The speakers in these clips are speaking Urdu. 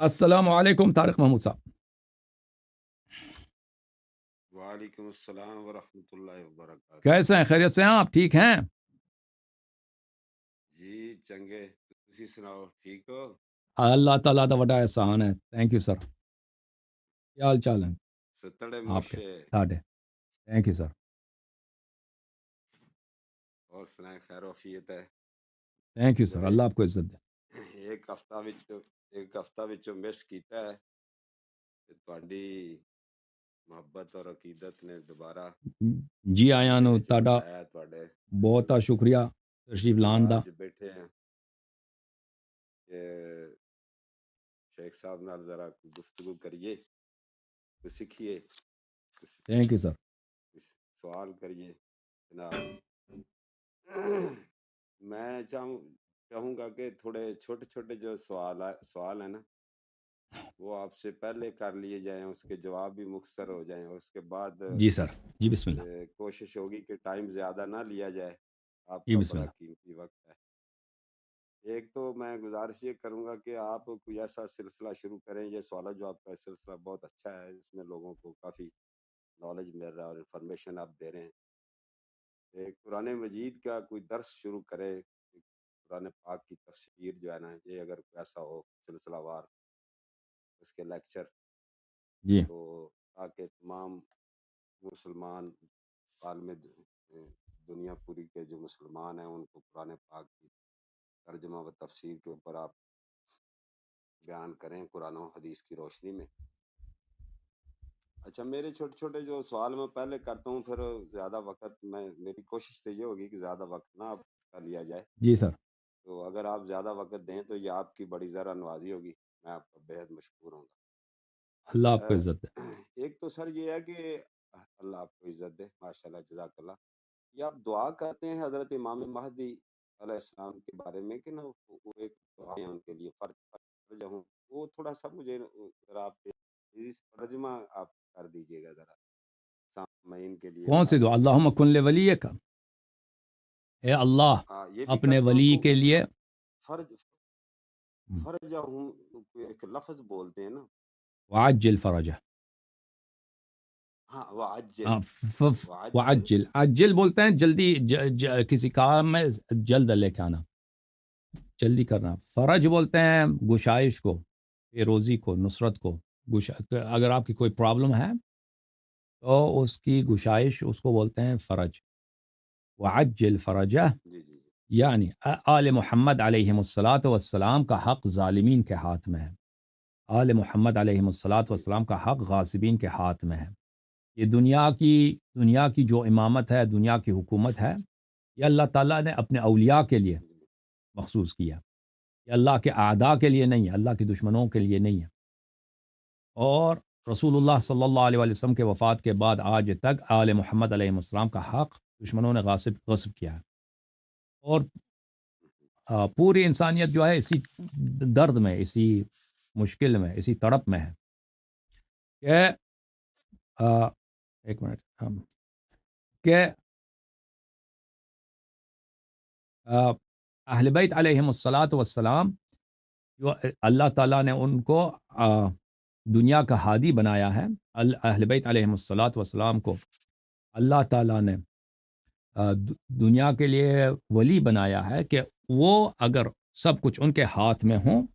السلام علیکم طارق محمود صاحب. وعلیکم السلام ورحمۃ اللہ وبرکاتہ. کیسے ہیں؟ خیریت سے ہیں آپ؟ ٹھیک ہیں؟ جی چنگے تسی سناؤ ٹھیک ہو؟ اللہ تعالیٰ دا وڈا احسان ہے. Thank you sir. کیا حال چال ہے ستڑے آپ کے؟ موشے ساڈے. Thank you sir. اور سنائے خیر وفیت ہے؟ Thank you sir. بڑے اللہ آپ کو عزت دے. ایک ہفتہ وچوں مس کیتا ہے کہ تہاڈی محبت اور عقیدت نے دوبارہ جی دل آیا دے نو وچ تاڈا بٹھایا تہاڈے بہت شکریہ تشریف لان دا. آج بیٹھے ہیں کہ شیخ صاحب نال ذرا گفتگو کریے، کچھ سیکھیے، تھینک یو سر. کچھ سوال کریے جناب. میں چاہوں گا کہ تھوڑے چھوٹے چھوٹے جو سوال ہیں نا وہ آپ سے پہلے کر لیے جائیں، اس کے جواب بھی مختصر ہو جائیں، اور اس کے بعد جی سر. جی بسم اللہ. کوشش ہوگی کہ ٹائم زیادہ نہ لیا جائے، آپ جی کا بسم بڑا اللہ. قیمتی وقت ہے. ایک تو میں گزارش یہ کروں گا کہ آپ کوئی ایسا سلسلہ شروع کریں، یہ سوالات جو آپ کا سلسلہ بہت اچھا ہے، اس میں لوگوں کو کافی نالج مل رہا ہے اور انفارمیشن آپ دے رہے ہیں. ایک قرآن مجید کا کوئی درس شروع کرے، قرآن پاک کی تفسیر جو ہے نا، یہ اگر ایسا ہو سلسلہ وار اس کے لیکچر، جی تو تاکہ تمام مسلمان عالم دنیا پوری کے جو مسلمان ہیں ان کو قرآن پاک کی ترجمہ و تفسیر کے اوپر آپ بیان کریں قرآن و حدیث کی روشنی میں. اچھا، میرے چھوٹے چھوٹے جو سوال میں پہلے کرتا ہوں، پھر زیادہ وقت میری کوشش تو یہ ہوگی کہ زیادہ وقت نہ کا لیا جائے. جی سر. تو اگر آپ زیادہ وقت دیں تو یہ آپ کی بڑی ذرا نوازی ہوگی، میں آپ کا بےحد مشکور ہوں اللہ آپ کو گا. عزت دے. ایک تو سر یہ ہے کہ اللہ آپ کو عزت دے، ماشاء اللہ، جزاک اللہ. یہ آپ دعا کرتے ہیں حضرت امام مہدی علیہ السلام کے بارے میں کہ نہ، وہ ایک دعا ہے ان کے لیے فرض ہوں، وہ تھوڑا سا مجھے ذرا آپ ترجمہ آپ کر دیجیے گا ذرا سامعین کے لیے، کون سی دعا؟ ناظرین کے اللہم لیے. کن لولیک کا، اے اللہ یہ بھی اپنے کرتا ہوں ولی تو کے لیے. فرج ہوں ایک لفظ بولتے ہیں نا، وعجل فرجہ. ہاں وعجل. ہاں، وعجل وعجل. عجل بولتے ہیں جلدی، کسی کام میں جلد لے کے آنا، جلدی کرنا. فرج بولتے ہیں گشائش کو، روزی کو، نصرت کو. اگر آپ کی کوئی پرابلم ہے تو اس کی گشائش، اس کو بولتے ہیں فرج. وعجل فرجہ، جی جی یعنی آل محمد علیہم الصلاۃ والسلام کا حق ظالمین کے ہاتھ میں ہے. آل محمد علیہم الصلاۃ جی والسلام کا حق غاصبین کے ہاتھ میں ہے. یہ دنیا کی جو امامت ہے، دنیا کی حکومت ہے، یہ اللہ تعالیٰ نے اپنے اولیاء کے لیے جی مخصوص کیا. یہ اللہ کے اعداء کے لیے نہیں ہے، اللہ کے دشمنوں کے لیے نہیں ہے. اور رسول اللہ صلی اللہ علیہ وسلم کے وفات کے بعد آج تک آل محمد علیہ السلام کا حق دشمنوں نے غصب کیا ہے. اور پوری انسانیت جو ہے اسی درد میں، اسی مشکل میں، اسی تڑپ میں ہے کہ ایک منٹ کہ اہل بیت علیہم الصلاۃ والسلام جو اللہ تعالیٰ نے ان کو دنیا کا ہادی بنایا ہے. اہل بیت علیہم الصلاۃ والسلام کو اللہ تعالیٰ نے دنیا کے لیے ولی بنایا ہے کہ وہ اگر سب کچھ ان کے ہاتھ میں ہوں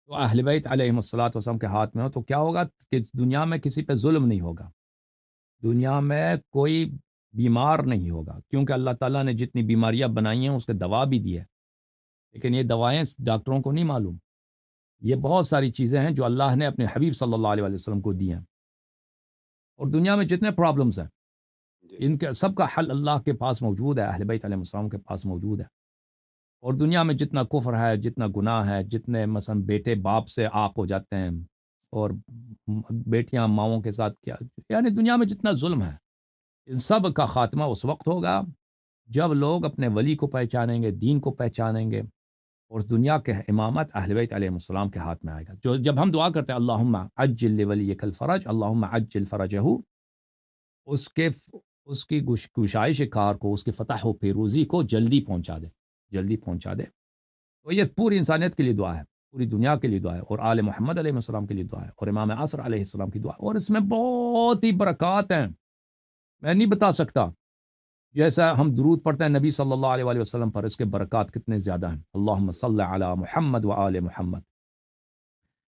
تو اہل بیت علیہم الصلاۃ والسلام کے ہاتھ میں ہو تو کیا ہوگا کہ دنیا میں کسی پہ ظلم نہیں ہوگا، دنیا میں کوئی بیمار نہیں ہوگا، کیونکہ اللہ تعالیٰ نے جتنی بیماریاں بنائی ہیں اس کے دوا بھی دی ہے. لیکن یہ دوائیں ڈاکٹروں کو نہیں معلوم. یہ بہت ساری چیزیں ہیں جو اللہ نے اپنے حبیب صلی اللہ علیہ وسلم کو دی ہیں. اور دنیا میں جتنے پرابلمس ہیں جی ان کے سب کا حل اللہ کے پاس موجود ہے، اہل بیت علیہ السلام کے پاس موجود ہے. اور دنیا میں جتنا کفر ہے، جتنا گناہ ہے، جتنے مثلا بیٹے باپ سے عاق ہو جاتے ہیں اور بیٹیاں ماؤں کے ساتھ کیا، یعنی دنیا میں جتنا ظلم ہے، ان سب کا خاتمہ اس وقت ہوگا جب لوگ اپنے ولی کو پہچانیں گے، دین کو پہچانیں گے، اور دنیا کے امامت اہل بیت علیہ السلام کے ہاتھ میں آئے گا. جب ہم دعا کرتے ہیں اللہم عجل لولیک الفرج، اللہم عجل فرجہ، اس کی گشائش کار کو، اس کی فتح و پیروزی کو جلدی پہنچا دے، جلدی پہنچا دے. تو یہ پوری انسانیت کے لیے دعا ہے. پوری دنیا کے لیے دعا ہے، اور آل محمد علیہ السلام کے لیے دعا ہے، اور امام عصر علیہ السلام کی دعا ہے، اور اس میں بہت ہی برکات ہیں، میں نہیں بتا سکتا۔ جیسا ہم درود پڑھتے ہیں نبی صلی اللہ علیہ وآلہ وسلم پر، اس کے برکات کتنے زیادہ ہیں، اللہم صلی علی محمد و آل محمد۔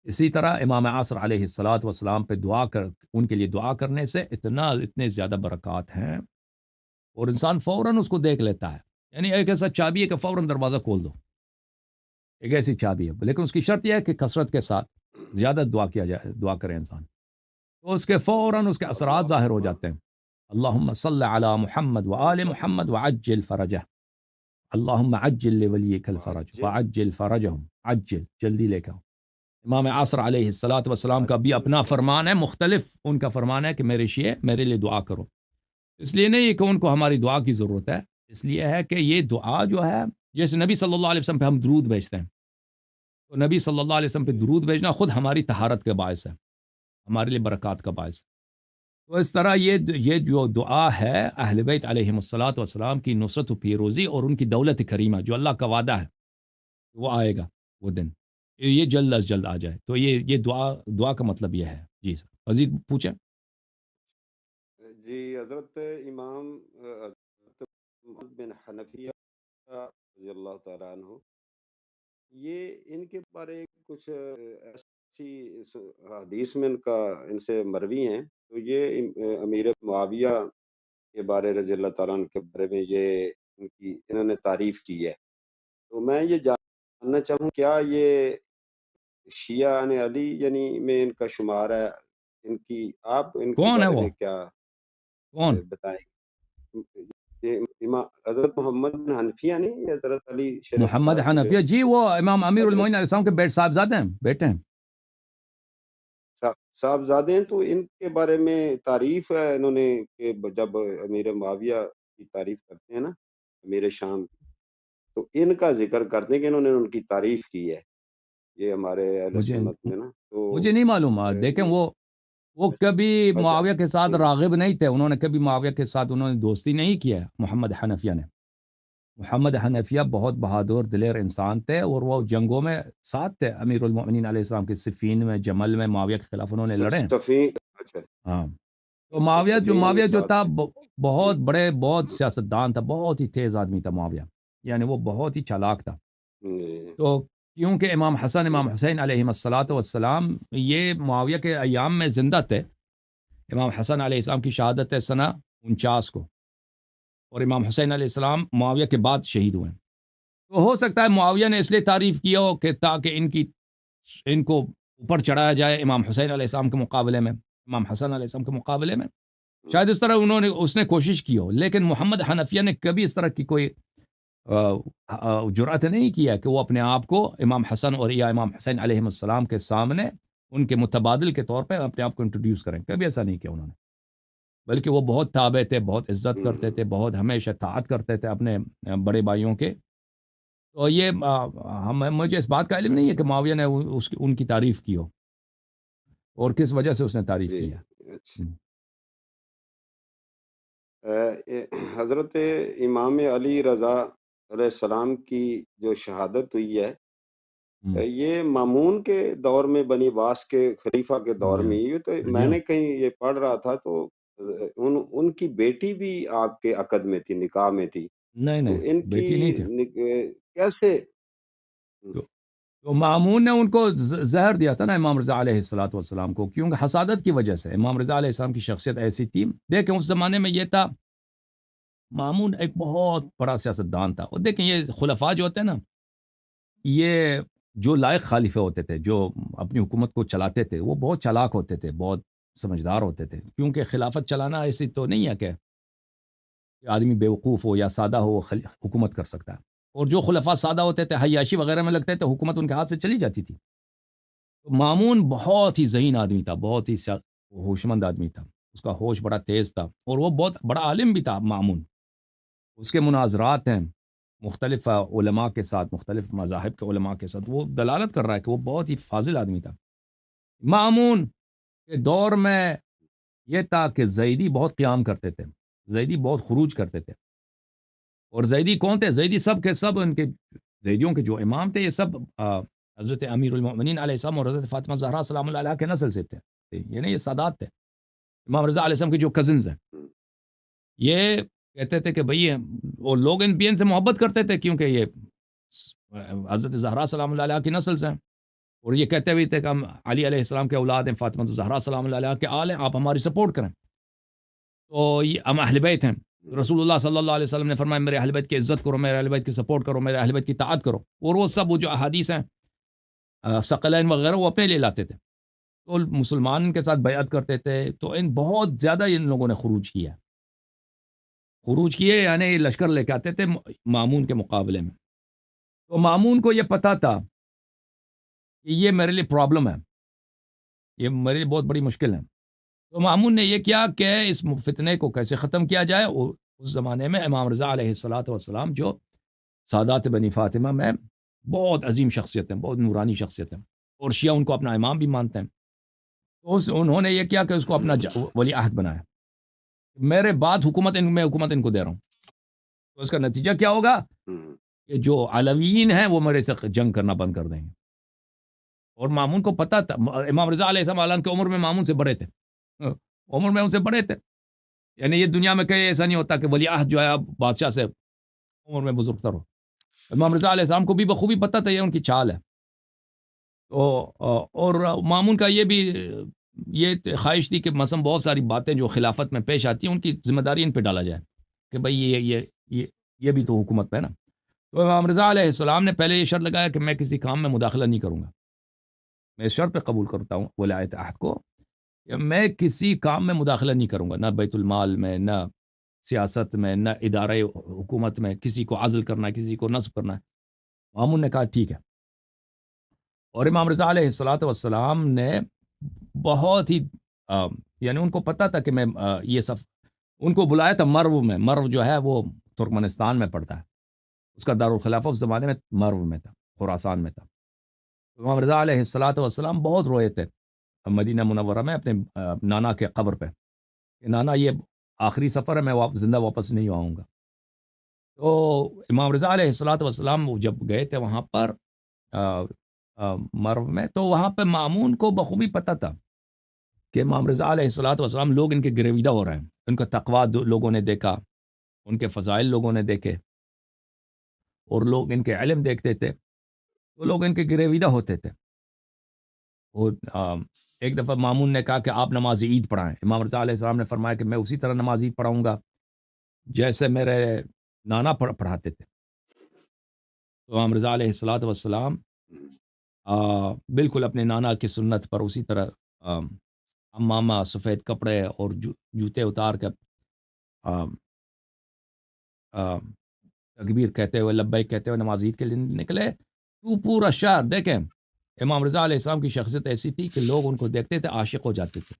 اسی طرح امام عصر علیہ الصلاۃ والسلام پہ دعا کر، ان کے لیے دعا کرنے سے اتنے زیادہ برکات ہیں، اور انسان فوراً اس کو دیکھ لیتا ہے، یعنی ایک ایسا چابی ہے کہ فوراً دروازہ کھول دو، ایک ایسی چابی ہے، لیکن اس کی شرط یہ ہے کہ کثرت کے ساتھ زیادہ دعا کیا جائے، دعا کرے انسان، تو اس کے فوراً اس کے اثرات ظاہر ہو اللہم جاتے ہیں۔ اللہم صلی علی محمد و آل محمد وعجل فرجہ، اللہم عجل لولیک الفرج وعجل وعجل فرجہم، عجل جلدی لے کے آؤ۔ امام عصر علیہ الصلاۃ والسلام کا بھی وعجل اپنا فرج فرمان ہے، مختلف ان کا فرمان ہے کہ میرے شیعہ میرے لیے دعا کرو، اس لیے نہیں کہ ان کو ہماری دعا کی ضرورت ہے، اس لیے ہے کہ یہ دعا جو ہے، جیسے نبی صلی اللہ علیہ وسلم پہ ہم درود بھیجتے ہیں، تو نبی صلی اللہ علیہ وسلم پہ جی درود بھیجنا خود ہماری طہارت کے باعث ہے، ہمارے لیے برکات کا باعث ہے۔ تو اس طرح یہ جو دعا ہے اہل بیت علیہم الصلاۃ والسلام کی نصرت و پیروزی اور ان کی دولت کریمہ، جو اللہ کا وعدہ ہے وہ آئے گا وہ دن، یہ جلد از جلد آ جائے، تو یہ دعا کا مطلب یہ ہے۔ جی سر، مزید پوچھیں۔ جی حضرت امام حضرت محمد بن حنفیہ رضی اللہ تعالیٰ عنہ، یہ ان کے بارے کچھ ایسی حدیث میں ان سے مروی ہیں، تو یہ امیر معاویہ کے بارے رضی اللہ تعالیٰ عنہ کے بارے میں یہ انہوں نے تعریف کی ہے، تو میں یہ جاننا چاہوں کیا یہ شیعہ علی یعنی میں ان کا شمار ہے، آپ ان کے کون ہے بارے وہ؟ میں کیا کون؟ بتائیں؟ یہ امام حضرت محمد بن حنفیہ نہیں، یہ حضرت علی شریف محمد صاحب جو حنفیہ، جی وہ امام امیر حضرت المومنین علیہ السلام کے صاحبزادے ہیں، بیٹے ہیں۔ صاحبزادے ہیں، تو ان کے بارے میں تعریف ہے انہوں نے کہ جب امیر معاویہ کی تعریف کرتے ہیں نا، امیر شام، تو ان کا ذکر کرتے ہیں کہ انہوں نے ان کی تعریف کی ہے، یہ ہمارے اہل مجھے سنت میں نا، تو مجھے نہیں معلوم، دیکھیں یہ وہ کبھی اچھا معاویہ کے ساتھ راغب نہیں تھے، انہوں نے کبھی معاویہ کے ساتھ انہوں نے دوستی نہیں کیا ہے، محمد حنفیہ نے۔ محمد حنفیہ بہت بہادر دلیر انسان تھے، اور وہ جنگوں میں ساتھ تھے امیر المؤمنین علیہ السلام کے، صفین میں، جمل میں معاویہ کے خلاف انہوں نے لڑے ہیں۔ سفین، اچھا ہاں، تو اچھا سفین میں معاویہ جو ساتھ تھا تھے، جی بہت سیاستدان تھا، بہت ہی تیز آدمی تھا معاویہ، یعنی وہ بہت ہی چالاک تھا۔ جی تو کیونکہ امام حسن جی امام حسین علیہ الصلاۃ والسلام یہ معاویہ کے ایام میں زندہ تھے، امام حسن علیہ السلام کی شہادت ہے سنہ 49 کو، اور امام حسین علیہ السلام معاویہ کے بعد شہید ہوئے ہیں۔ تو ہو سکتا ہے معاویہ نے اس لیے تعریف کیا ہو کہ تاکہ ان کو اوپر چڑھایا جائے امام حسین علیہ السلام کے مقابلے میں، امام حسن علیہ السلام کے مقابلے میں، شاید اس طرح اس نے کوشش کی ہو، لیکن محمد حنفیہ نے کبھی اس طرح کی کوئی جرأت نہیں کیا کہ وہ اپنے آپ کو امام حسن اور یا امام حسین علیہ السلام کے سامنے ان کے متبادل کے طور پہ اپنے آپ کو انٹروڈیوس کریں، کبھی ایسا نہیں کیا انہوں نے، بلکہ وہ بہت تابع تھے، بہت عزت کرتے تھے، بہت ہمیشہ طاعت کرتے تھے اپنے بڑے بھائیوں کے۔ تو یہ مجھے اس بات کا علم نہیں ہے اچھا کہ معاویہ نے ان کی تعریف کی ہو، اور کس وجہ سے اس نے تعریف جی کی ہے۔ اچھا حضرت امام علی رضا علیہ السلام کی جو شہادت ہوئی ہے، یہ مامون کے دور میں بنی واس کے خلیفہ کے دور جی میں، یہ تو جی میں ہاں، نے کہیں یہ پڑھ رہا تھا، تو ان کی بیٹی بھی آپ کے عقد میں تھی، نکاح میں تھی، نہیں تو نہیں، ان کی بیٹی نہیں تھی۔ کیسے؟ تو مامون نے ان کو زہر دیا تھا نا امام رضا علیہ الصلاۃ والسلام کو، کیونکہ حسادت کی وجہ سے، امام رضا علیہ السلام کی شخصیت ایسی تھی، دیکھیں اس زمانے میں یہ تھا، مامون ایک بہت بڑا سیاستدان تھا، اور دیکھیں یہ خلفاء جو ہوتے ہیں نا، یہ جو لائق خلیفہ ہوتے تھے، جو اپنی حکومت کو چلاتے تھے، وہ بہت چالاک ہوتے تھے، بہت سمجھدار ہوتے تھے، کیونکہ خلافت چلانا ایسی تو نہیں ہے کہ آدمی بیوقوف ہو یا سادہ ہو وہ حکومت کر سکتا ہے، اور جو خلفاء سادہ ہوتے تھے، عیاشی وغیرہ میں لگتے تھے، حکومت ان کے ہاتھ سے چلی جاتی تھی۔ تو مامون بہت ہی ذہین آدمی تھا، بہت ہی ہوشمند آدمی تھا، اس کا ہوش بڑا تیز تھا، اور وہ بہت بڑا عالم بھی تھا مامون، اس کے مناظرات ہیں مختلف علماء کے ساتھ، مختلف مذاہب کے علماء کے ساتھ، وہ دلالت کر رہا ہے کہ وہ بہت ہی فاضل آدمی تھا۔ مامون کے دور میں یہ تھا کہ زیدی بہت قیام کرتے تھے، زیدی بہت خروج کرتے تھے، اور زیدی کون تھے؟ زیدی سب کے سب ان کے زیدیوں کے جو امام تھے، یہ سب حضرت امیر المؤمنین علیہ السلام اور حضرت فاطمہ زہرا سلام اللہ علیہ کے نسل سے تھے، یعنی یہ سادات تھے، امام رضا علیہ السلام کے جو کزنز ہیں، ہوں، یہ کہتے تھے کہ بھئی وہ لوگ ان سے محبت کرتے تھے کیونکہ یہ حضرت زہرا سلام اللہ علیہ کی نسل سے ہیں، اور یہ کہتے بھی تھے کہ ہم علی علیہ السلام کے اولاد ہیں، فاطمہ زہرا سلام اللہ علیہ کے آل ہیں، آپ ہماری سپورٹ کریں، تو یہ ہم اہل بیت ہیں، ہوں، رسول اللہ صلی اللہ علیہ وسلم نے فرمایا میرے اہل بیت کی عزت کرو، میرے اہل بیت کی سپورٹ کرو، میرے اہل بیت کی اطاعت کرو، اور وہ سب وہ جو احادیث ہیں ثقلین وغیرہ وہ اپنے لیے لاتے تھے، تو مسلمان کے ساتھ بیعت کرتے تھے، تو ان بہت زیادہ ان لوگوں نے خروج کیے یعنی لشکر لے کے آتے تھے مامون کے مقابلے میں، تو مامون کو یہ پتا تھا کہ یہ میرے لیے پرابلم ہے، یہ میرے لیے بہت بڑی مشکل ہے، تو مامون نے یہ کیا کہ اس فتنے کو کیسے ختم کیا جائے، اور اس زمانے میں امام رضا علیہ الصلاۃ والسلام جو سادات بنی فاطمہ میں بہت عظیم شخصیت ہیں، بہت نورانی شخصیت ہیں، اور شیعہ ان کو اپنا امام بھی مانتے ہیں، تو انہوں نے یہ کیا کہ اس کو اپنا ولی عہد بنایا، میرے بعد میں حکومت ان کو دے رہا ہوں، تو اس کا نتیجہ کیا ہوگا ہوں، کہ جو علویین ہیں وہ میرے سے جنگ کرنا بند کر دیں گے، اور مامون کو پتہ تھا، امام رضا علیہ السلام کے عمر میں مامون سے بڑے تھے، عمر میں ان سے بڑے تھے، یعنی یہ دنیا میں کہیں ایسا نہیں ہوتا کہ ولی عہد جو ہے اب بادشاہ سے عمر میں بزرگ تر ہو، امام رضا علیہ السلام کو بھی بخوبی پتہ تھا یہ ان کی چال ہے، تو اور مامون کا یہ بھی یہ خواہش تھی کہ مثلا بہت ساری باتیں جو خلافت میں پیش آتی ہیں ان کی ذمہ داری ان پہ ڈالا جائے کہ بھئی یہ بھی تو حکومت پہ ہے نا، تو امام رضا علیہ السلام نے پہلے یہ شرط لگایا کہ میں کسی کام میں مداخلہ نہیں کروں گا، میں اس شرط پہ قبول کرتا ہوں ولایت عہد کو کہ میں کسی کام میں مداخلہ نہیں کروں گا، نہ بیت المال میں، نہ سیاست میں، نہ ادارے حکومت میں، کسی کو عزل کرنا ہے، کسی کو نصب کرنا ہے، مامون نے کہا ٹھیک ہے، اور امام رضا علیہ الصلاۃ والسلام نے بہت ہی یعنی ان کو پتہ تھا کہ میں یہ سب ان کو بلایا تھا مرو جو ہے وہ ترکمنستان میں پڑتا ہے، اس کا دارالخلافہ اس زمانے میں مرو میں تھا، خراسان میں تھا، امام رضا علیہ الصلاۃ والسلام بہت روئے تھے مدینہ منورہ میں اپنے نانا کے قبر پہ کہ نانا یہ آخری سفر ہے، میں زندہ واپس نہیں آؤں گا، تو امام رضا علیہ الصلاۃ والسلام جب گئے تھے وہاں پر مرو میں، تو وہاں پہ مامون کو بخوبی پتہ تھا کہ امام رضا علیہ الصلاۃ والسلام لوگ ان کے گرویدہ ہو رہے ہیں، ان کا تقویٰ لوگوں نے دیکھا، ان کے فضائل لوگوں نے دیکھے، اور لوگ ان کے علم دیکھتے تھے، تو لوگ ان کے گرویدہ ہوتے تھے، اور ایک دفعہ مامون نے کہا کہ آپ نماز عید پڑھائیں، امام رضا علیہ السلام نے فرمایا کہ میں اسی طرح نماز عید پڑھاؤں گا جیسے میرے نانا پڑھاتے تھے، تو امام رضا علیہ الصلاۃ والسلام بالکل اپنے نانا کی سنت پر اسی طرح امامہ سفید کپڑے اور جوتے اتار کر تکبیر کہتے ہوئے لبیک کہتے ہوئے نماز عید کے لیے نکلے، تو پورا شہر دیکھیں امام رضا علیہ السلام کی شخصیت ایسی تھی کہ لوگ ان کو دیکھتے تھے عاشق ہو جاتے تھے،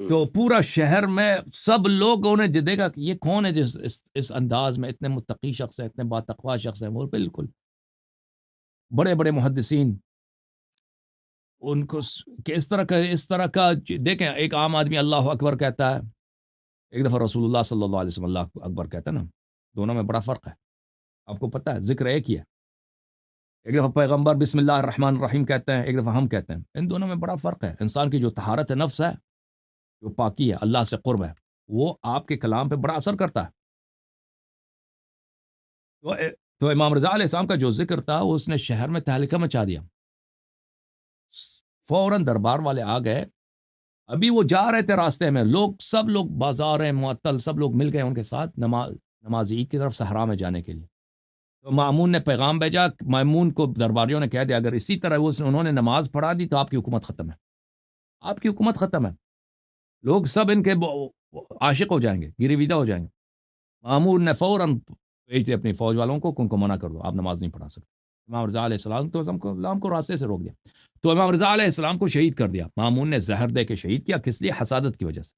تو پورا شہر میں سب لوگوں نے دیکھا کہ یہ کون ہے جس اس انداز میں اتنے متقی شخص ہے، اتنے باتقوا شخص ہے، وہ بالکل بڑے بڑے محدثین ان کو کہ اس طرح کا دیکھیں، ایک عام آدمی اللہ اکبر کہتا ہے، ایک دفعہ رسول اللہ صلی اللہ علیہ وسلم اللہ اکبر کہتا ہے نا، دونوں میں بڑا فرق ہے، آپ کو پتہ ہے ذکر ایک ہی ہے، ایک دفعہ پیغمبر بسم اللہ الرحمن الرحیم کہتے ہیں، ایک دفعہ ہم کہتے ہیں، ان دونوں میں بڑا فرق ہے، انسان کی جو طہارت نفس ہے، جو پاکی ہے، اللہ سے قرب ہے، وہ آپ کے کلام پہ بڑا اثر کرتا ہے، تو امام رضا علیہ السلام کا جو ذکر تھا اس نے شہر میں تہلکہ مچا دیا، فوراً دربار والے آ گئے، ابھی وہ جا رہے تھے راستے میں، سب لوگ بازار ہیں معطل، سب لوگ مل گئے ان کے ساتھ نماز عید کی طرف صحرا میں جانے کے لیے، تو مامون نے پیغام بھیجا، مامون کو درباریوں نے کہہ دیا اگر اسی طرح انہوں نے نماز پڑھا دی تو آپ کی حکومت ختم ہے، آپ کی حکومت ختم ہے، لوگ سب ان کے عاشق ہو جائیں گے، گرویدہ ہو جائیں گے، مامون نے فوراً بھیج دیا اپنی فوج والوں کو کہ ان کو منع کر دو، آپ نماز نہیں پڑھا سکتے، امام رضا علیہ السلام تو اسلام کو راستے سے روک دیا، تو امام رضا علیہ السلام کو شہید کر دیا، مامون نے زہر دے کے شہید کیا، کس لیے؟ حسادت کی وجہ سے،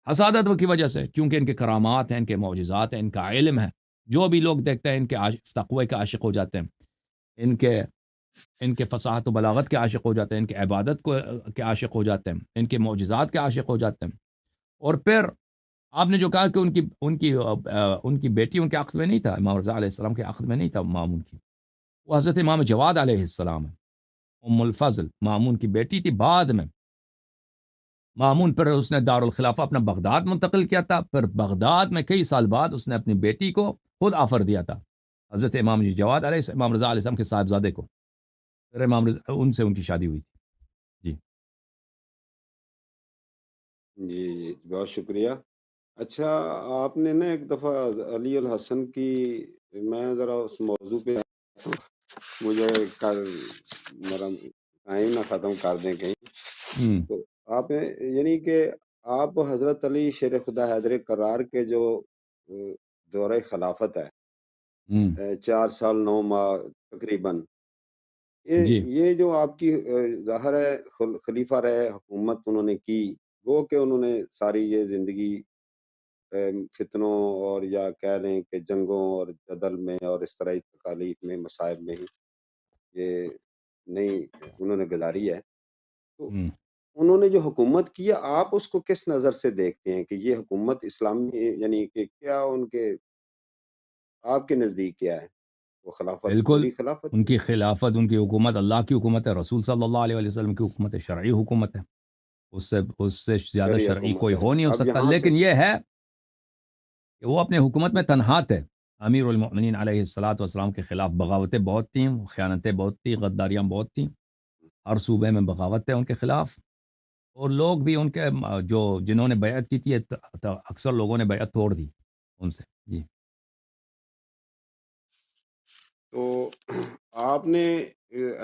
حسادت کی وجہ سے، کیونکہ ان کے کرامات ہیں، ان کے معجزات ہیں، ان کا علم ہے، جو بھی لوگ دیکھتے ہیں ان کے تقوی کے عاشق ہو جاتے ہیں، ان کے فصاحت و بلاغت کے عاشق ہو جاتے ہیں، ان کے عبادت کے عاشق ہو جاتے ہیں، ان کے معجزات کے عاشق ہو جاتے ہیں، اور پھر آپ نے جو کہا کہ ان کی بیٹی ان کے عقد میں نہیں تھا، امام رضا علیہ السلام کے عقد میں نہیں تھا مامون کی، وہ حضرت امام جواد علیہ السلام ہے. ام الفضل مامون کی بیٹی تھی. بعد میں مامون پر اس نے دارالخلافہ اپنا بغداد منتقل کیا تھا. پھر بغداد میں کئی سال بعد اس نے اپنی بیٹی کو خود آفر دیا تھا حضرت امام جواد علیہ امام رضا علیہ السلام کے صاحبزادے کو. پھر امام رضا ان سے ان کی شادی ہوئی تھی. جی جی بہت شکریہ. اچھا آپ نے نا ایک دفعہ علی الحسن کی، میں ذرا اس موضوع پہ مجھے میرا ٹائم نہ ختم کر دیں کہیں. تو آپ یعنی کہ آپ حضرت علی شیر خدا حیدر کرار کے جو دورہ خلافت ہے 4 سال 9 ماہ تقریباً، جی یہ جو آپ کی ظاہر ہے خلیفہ رہے، حکومت انہوں نے کی، وہ کہ انہوں نے ساری یہ زندگی فتنوں اور یا کہہ لیں کہ جنگوں اور جدل میں اور اس طرح تکالیف میں مصائب میں ہی یہ نہیں انہوں نے گزاری ہے. تو انہوں نے جو حکومت کی ہے، آپ اس کو کس نظر سے دیکھتے ہیں کہ یہ حکومت اسلامی، یعنی کہ کیا ان کے آپ کے نزدیک کیا ہے وہ خلافت بالکل پوری خلافت ان ہے؟ کی خلافت، ان کی حکومت اللہ کی حکومت ہے، رسول صلی اللہ علیہ وسلم کی حکومت ہے، شرعی حکومت ہے. اس سے زیادہ شرعی شرعی حکومت کوئی ہے. ہو نہیں ہو اب سکتا. یہاں سے لیکن یہ ہے کہ وہ اپنے حکومت میں تنہا تھے. امیر المؤمنین علیہ الصلاۃ والسلام کے خلاف بغاوتیں بہت تھیں، خیانتیں بہت تھیں، غداریاں بہت تھیں. ہر صوبے میں بغاوت ہے ان کے خلاف. اور لوگ بھی ان کے جو جنہوں نے بیعت کی تھی، اکثر لوگوں نے بیعت توڑ دی ان سے. جی تو آپ نے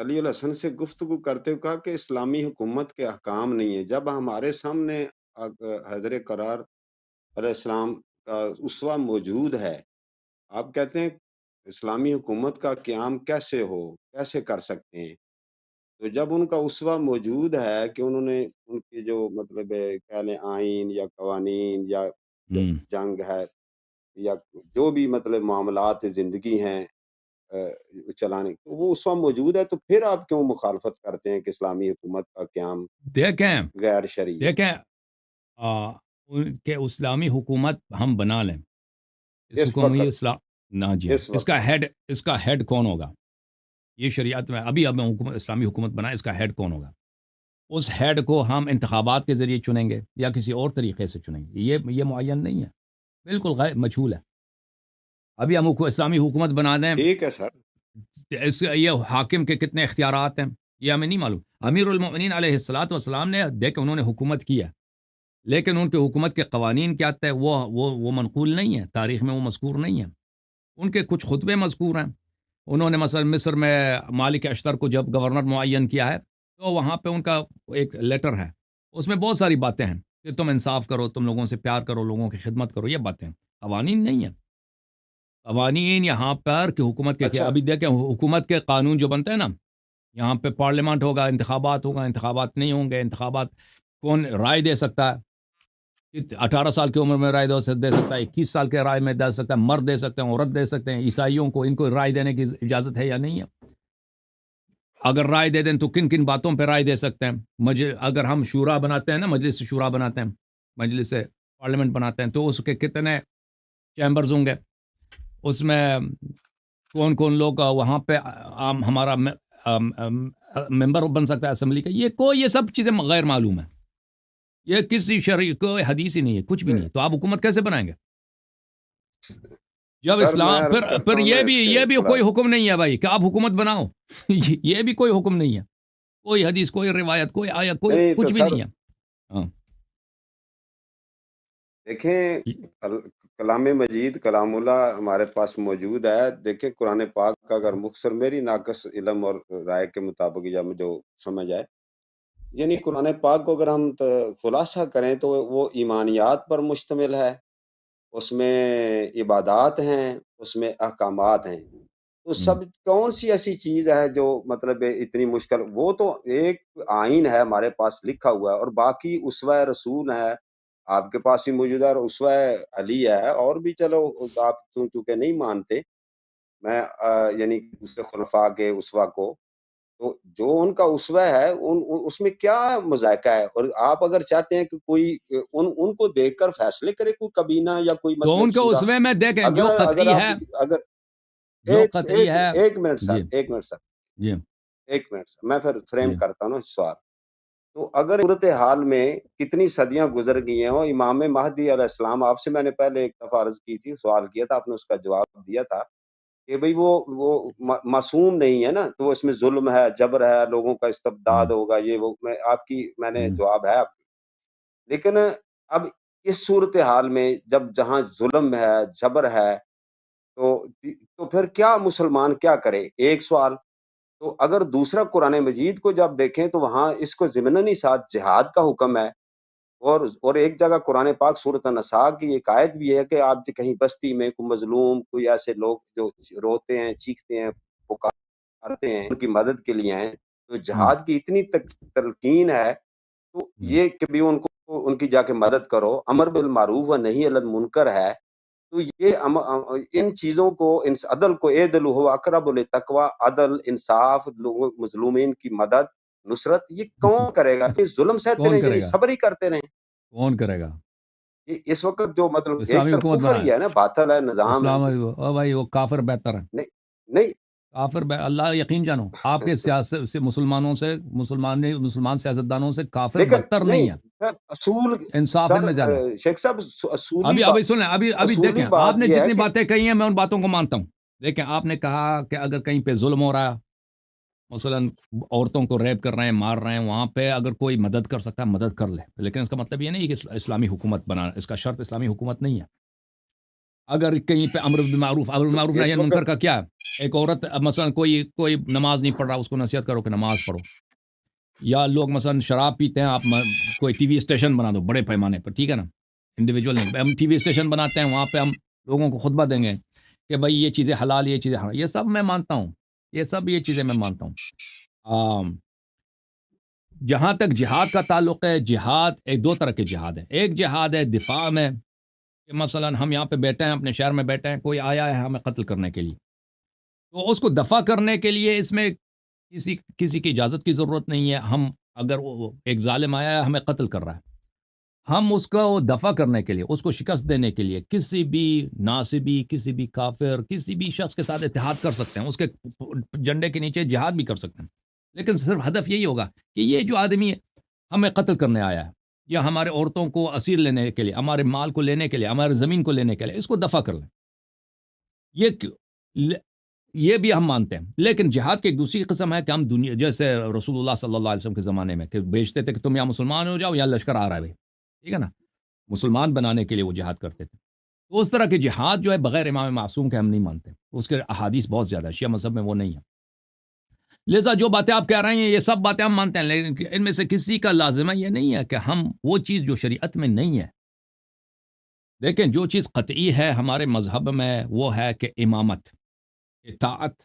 علی الحسن سے گفتگو کرتے ہوئے کہا کہ اسلامی حکومت کے احکام نہیں ہے. جب ہمارے سامنے حیدر کرار علیہ السلام کا اسوہ موجود ہے، آپ کہتے ہیں اسلامی حکومت کا قیام کیسے ہو، کیسے کر سکتے ہیں؟ تو جب ان کا اسوہ موجود ہے کہ انہوں نے ان کی جو مطلب کہہ لیں آئین یا قوانین یا جنگ ہے یا جو بھی مطلب معاملات زندگی ہیں چلانے، تو وہ اس وقت موجود ہے، تو پھر آپ کیوں مخالفت کرتے ہیں کہ اسلامی حکومت کا قیام دیکھیں غیر شرعی ہے؟ دیکھیں ان کے اسلامی حکومت ہم بنا لیں، اس اس حکومت وقت اسلام نہ جی ہاں، اس وقت اس کا ہیڈ کون ہوگا؟ یہ شریعت میں ابھی اب حکومت اسلامی حکومت بنائے، اس کا ہیڈ کون ہوگا؟ اس ہیڈ کو ہم انتخابات کے ذریعے چنیں گے یا کسی اور طریقے سے چنیں گے، یہ معین نہیں ہے، بالکل غیر مجہول ہے. ابھی ہم اسلامی حکومت بنا دیں، ٹھیک ہے سر. یہ حاکم کے کتنے اختیارات ہیں یہ ہمیں نہیں معلوم. امیر المؤمنین علیہ الصلاۃ والسلام نے دیکھ انہوں نے حکومت کیا، لیکن ان کے حکومت کے قوانین کیا تھے وہ منقول نہیں ہے، تاریخ میں وہ مذکور نہیں ہے. ان کے کچھ خطبے مذکور ہیں. انہوں نے مثلا مصر میں مالک اشتر کو جب گورنر معین کیا ہے، تو وہاں پہ ان کا ایک لیٹر ہے، اس میں بہت ساری باتیں ہیں کہ تم انصاف کرو، تم لوگوں سے پیار کرو، لوگوں کی خدمت کرو. یہ باتیں قوانین نہیں ہیں. قوانین یہاں پر کہ حکومت کے اچھا ابھی دیکھیں حکومت کے قانون جو بنتے ہیں نا، یہاں پہ پارلیمنٹ ہوگا، انتخابات ہوگا، انتخابات نہیں ہوں گے. انتخابات کون رائے دے سکتا ہے؟ 18 سال کی عمر میں رائے دے سکتا ہے، 21 سال کے رائے میں دے سکتا ہے، مرد دے سکتے ہیں، عورت دے سکتے ہیں. عیسائیوں کو ان کو رائے دینے کی اجازت ہے یا نہیں ہے؟ اگر رائے دے دیں تو کن کن باتوں پہ رائے دے سکتے ہیں؟ اگر ہم شورا بناتے ہیں نا، مجلس شورا بناتے ہیں، مجلس پارلیمنٹ بناتے ہیں، تو اس کے کتنے چیمبرز ہوں گے؟ اس میں کون کون لوگ وہاں پہ ہمارا ممبر بن سکتا ہے اسمبلی کا؟ یہ سب چیزیں غیر معلوم ہے. یہ کسی شرعی کوئی حدیث ہی نہیں ہے، کچھ بھی نہیں ہے. تو آپ حکومت کیسے بنائیں گے جب سر میں اسلام عرض کرتا پھر ہوں نا اس کے یہ بھی تھوڑا. کوئی حکم نہیں ہے بھائی کہ آپ حکومت بناؤ. یہ بھی کوئی حکم نہیں ہے، کوئی حدیث، کوئی روایت، کوئی آیت، کوئی نہیں تو کچھ بھی سر نہیں ہے. ہاں دیکھیں، کلام مجید کلام اللہ ہمارے پاس موجود ہے. دیکھیں قرآن پاک کا اگر مختصر میری ناقص علم اور رائے کے مطابق یا جو سمجھ آئے، یعنی قرآن پاک کو اگر ہم خلاصہ کریں تو وہ ایمانیات پر مشتمل ہے، اس میں عبادات ہیں، اس میں احکامات ہیں. تو سب کون سی ایسی چیز ہے جو مطلب اتنی مشکل؟ وہ تو ایک آئین ہے ہمارے پاس لکھا ہوا ہے، اور باقی اسوہ رسول ہے آپ کے پاس بھی موجود ہے، اور اسوہ علی ہے، اور بھی چلو آپ چونکہ نہیں مانتے، میں یعنی دوسرے خلفاء کے اسوہ کو، تو جو ان کا اسوہ ہے اس میں کیا مذائقہ ہے؟ اور آپ اگر چاہتے ہیں کہ کوئی ان کو دیکھ کر فیصلے کرے کوئی کابینہ یا کوئی تو مطلب ان کے شورا، اسوے میں دیکھیں جو اگر قطعی آپ ہے، اگر جو قطعی ہے ایک منٹ سر، جی ایک منٹ سر، جی ایک منٹ سر، میں پھر فریم جی کرتا ہوں سوال۔ تو اگر صورتحال میں کتنی صدیاں گزر گئی ہیں اور امام مہدی علیہ السلام، آپ سے میں نے پہلے ایک دفعہ عرض کی تھی، سوال کیا تھا، آپ نے اس کا جواب دیا تھا کہ بھئی وہ معصوم نہیں ہے نا، تو اس میں ظلم ہے، جبر ہے، لوگوں کا استبداد ہوگا، یہ وہ میں نے جواب ہے آپ کو۔ لیکن اب اس صورتحال میں جہاں ظلم ہے، جبر ہے، تو پھر کیا مسلمان کیا کرے؟ ایک سوال۔ تو اگر دوسرا قرآن مجید کو جب دیکھیں تو وہاں اس کو ضمناً ساتھ جہاد کا حکم ہے، اور ایک جگہ قرآن پاک سورۃ النساء کی ایک آیت بھی ہے کہ آپ کہیں بستی میں کوئی مظلوم، کوئی ایسے لوگ جو روتے ہیں، چیختے ہیں، پکارتے ہیں، ان کی مدد کے لیے آئیں، تو جہاد کی اتنی تلقین ہے، تو یہ کہ بھی ان کی جا کے مدد کرو، امر بالمعروف و نہی عن المنکر ہے، تو یہ ان چیزوں کو، عدل کو، اعدلوا هو اقرب للتقوی، عدل، انصاف، مظلومین کی مدد، نصرت، یہ کون کرے گا؟ یہ ظلم سہتے کون رہیں، یعنی کرے گا؟ صبر ہی کرتے رہیں۔ کون کرے گا؟ یہ اس وقت جو مطلب ایک اسلامی طرف حکومت کفر بنائے ہی ہے نا، باطل ہے، نظام ہے، اسلام او بھائی وہ کافر بہتر ہے، نہیں نہیں اللہ یقین جانو آپ کے سیاست سے مسلمان سیاستدانوں سے کافر لیکن بدتر نہیں نہیں ہے، سر، اصول انصاف ان سر، میں زیادہ ہے۔ شیخ صاحب، ابھی سنیں، ابھی دیکھیں، اصولی آپ بات نے یہ ہے جتنی کہ باتیں کہی ہیں میں ان باتوں کو مانتا ہوں، دیکھیں آپ نے کہا کہ اگر کہیں پہ ظلم ہو رہا ہے، مثلا عورتوں کو ریپ کر رہے ہیں، مار رہے ہیں، وہاں پہ اگر کوئی مدد کر سکتا ہے مدد کر لے، لیکن اس کا مطلب یہ نہیں کہ اسلامی حکومت بنانا، اس کا شرط اسلامی حکومت نہیں ہے۔ اگر کہیں پہ امر تو بالمعروف نہی اس عن المنکر وقت کا کیا ہے؟ ایک عورت مثلا کوئی نماز نہیں پڑھ رہا، اس کو نصیحت کرو کہ نماز پڑھو، یا لوگ مثلا شراب پیتے ہیں، آپ کوئی ٹی وی اسٹیشن بنا دو بڑے پیمانے پر، ٹھیک ہے نا، انڈیویجول نہیں، ہم ٹی وی اسٹیشن بناتے ہیں، وہاں پہ ہم لوگوں کو خطبہ دیں گے کہ بھائی یہ چیزیں حلال، یہ چیزیں حرام، یہ سب میں مانتا ہوں، یہ چیزیں میں مانتا ہوں۔ جہاں تک جہاد کا تعلق ہے، جہاد دو طرح کے جہاد ہے، ایک جہاد ہے دفاع میں، کہ مثلا ہم یہاں پہ بیٹھے ہیں، اپنے شہر میں بیٹھے ہیں، کوئی آیا ہے ہمیں قتل کرنے کے لیے، تو اس کو دفع کرنے کے لیے اس میں کسی کی اجازت کی ضرورت نہیں ہے۔ ہم اگر ایک ظالم آیا ہے ہمیں قتل کر رہا ہے، ہم اس کو دفع کرنے کے لیے، اس کو شکست دینے کے لیے کسی بھی ناصبی، کسی بھی کافر، کسی بھی شخص کے ساتھ اتحاد کر سکتے ہیں، اس کے جھنڈے کے نیچے جہاد بھی کر سکتے ہیں، لیکن صرف ہدف یہی ہوگا کہ یہ جو آدمی ہمیں قتل کرنے آیا ہے، یا ہمارے عورتوں کو اسیر لینے کے لیے، ہمارے مال کو لینے کے لیے، ہمارے زمین کو لینے کے لیے، اس کو دفع کر لیں، یہ بھی ہم مانتے ہیں۔ لیکن جہاد کی ایک دوسری قسم ہے کہ ہم دنیا، جیسے رسول اللہ صلی اللہ علیہ وسلم کے زمانے میں کہ بیچتے تھے کہ تم یا مسلمان ہو جاؤ یا لشکر آ رہا ہے بھائی، ٹھیک ہے نا، مسلمان بنانے کے لیے وہ جہاد کرتے تھے۔ تو اس طرح کے جہاد جو ہے بغیر امام معصوم کے ہم نہیں مانتے، اس کے احادیث بہت زیادہ ہے، شیعہ مذہب میں وہ نہیں ہے۔ لہذا جو باتیں آپ کہہ رہے ہیں یہ سب باتیں ہم مانتے ہیں، لیکن ان میں سے کسی کا لازمہ یہ نہیں ہے کہ ہم وہ چیز جو شریعت میں نہیں ہے، لیکن جو چیز قطعی ہے ہمارے مذہب میں وہ ہے کہ امامت، اطاعت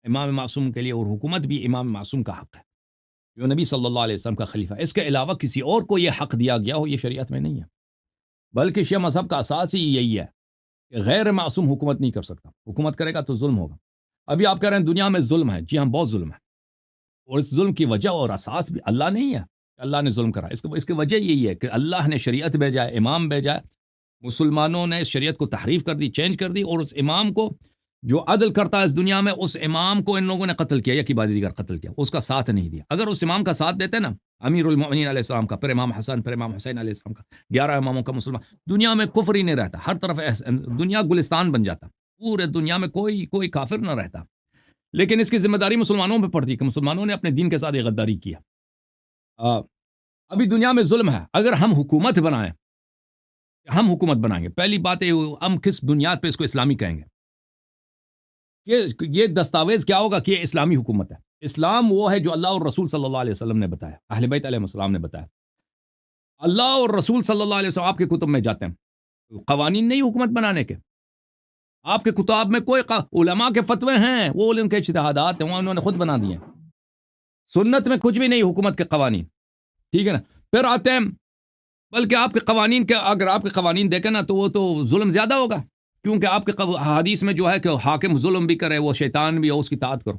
امام معصوم کے لیے، اور حکومت بھی امام معصوم کا حق ہے جو نبی صلی اللہ علیہ وسلم کا خلیفہ ہے۔ اس کے علاوہ کسی اور کو یہ حق دیا گیا ہو یہ شریعت میں نہیں ہے، بلکہ شیعہ مذہب کا اساس ہی یہی ہے کہ غیر معصوم حکومت نہیں کر سکتا، حکومت کرے گا تو ظلم ہوگا۔ ابھی آپ کہہ رہے ہیں دنیا میں ظلم ہے، جی ہاں بہت ظلم ہے، اور اس ظلم کی وجہ اور اساس بھی اللہ نہیں ہے کہ اللہ نے ظلم کرا، اس کی وجہ یہی ہے کہ اللہ نے شریعت بھیجا ہے، امام بھیجا ہے، مسلمانوں نے اس شریعت کو تحریف کر دی، چینج کر دی، اور اس امام کو جو عدل کرتا ہے اس دنیا میں، اس امام کو ان لوگوں نے قتل کیا، یا کی بعد دیگر قتل کیا، اس کا ساتھ نہیں دیا۔ اگر اس امام کا ساتھ دیتے نا، امیر المؤمنین علیہ السلام کا، پھر امام حسن، پھر امام حسین علیہ السلام کا، 11 اماموں کا، مسلمان دنیا میں کفر ہی نہیں رہتا، ہر طرف دنیا گلستان بن جاتا، پورے دنیا میں کوئی کافر نہ رہتا۔ لیکن اس کی ذمہ داری مسلمانوں پہ پڑتی کہ مسلمانوں نے اپنے دین کے ساتھ یہ غداری کیا۔ ابھی دنیا میں ظلم ہے، اگر ہم حکومت بنائیں، ہم حکومت بنائیں گے، پہلی بات ہے ہم کس بنیاد پہ اس کو اسلامی کہیں گے؟ یہ دستاویز کیا ہوگا کہ یہ اسلامی حکومت ہے؟ اسلام وہ ہے جو اللہ اور رسول صلی اللہ علیہ وسلم نے بتایا، اہل بیت علیہ السلام نے بتایا۔ اللہ اور رسول صلی اللہ علیہ وسلم آپ کے کتب میں جاتے ہیں، قوانین نہیں حکومت بنانے کے، آپ کے کتاب میں کوئی علماء کے فتوے ہیں، وہ ان کے اجتہادات ہیں، وہ انہوں نے خود بنا دیے ہیں، سنت میں کچھ بھی نہیں حکومت کے قوانین، ٹھیک ہے نا۔ پھر آتے ہیں، بلکہ آپ کے قوانین کے، اگر آپ کے قوانین دیکھیں نا تو وہ تو ظلم زیادہ ہوگا، کیونکہ آپ کے حدیث میں جو ہے کہ حاکم ظلم بھی کرے، وہ شیطان بھی ہو، اس کی اطاعت کرو،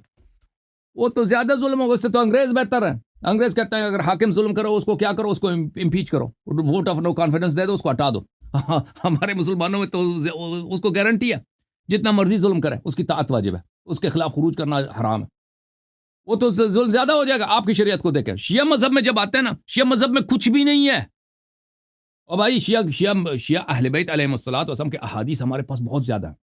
وہ تو زیادہ ظلم ہوگا، اس سے تو انگریز بہتر ہے۔ انگریز کہتے ہیں اگر حاکم ظلم کرو اس کو کیا کرو، اس کو امپیچ کرو، ووٹ آف نو کانفیڈنس دے دو، اس کو ہٹا دو۔ ہمارے مسلمانوں میں تو اس کو گارنٹی ہے جتنا مرضی ظلم کرے اس کی طاعت واجب ہے، اس کے خلاف خروج کرنا حرام ہے، وہ تو ظلم زیادہ ہو جائے گا۔ آپ کی شریعت کو دیکھیں، شیعہ مذہب میں جب آتے ہیں نا، شیعہ مذہب میں کچھ بھی نہیں ہے۔ اور بھائی شیعہ اہل بیت علیہ الصلوۃ والسلام کے احادیث ہمارے پاس بہت زیادہ ہیں۔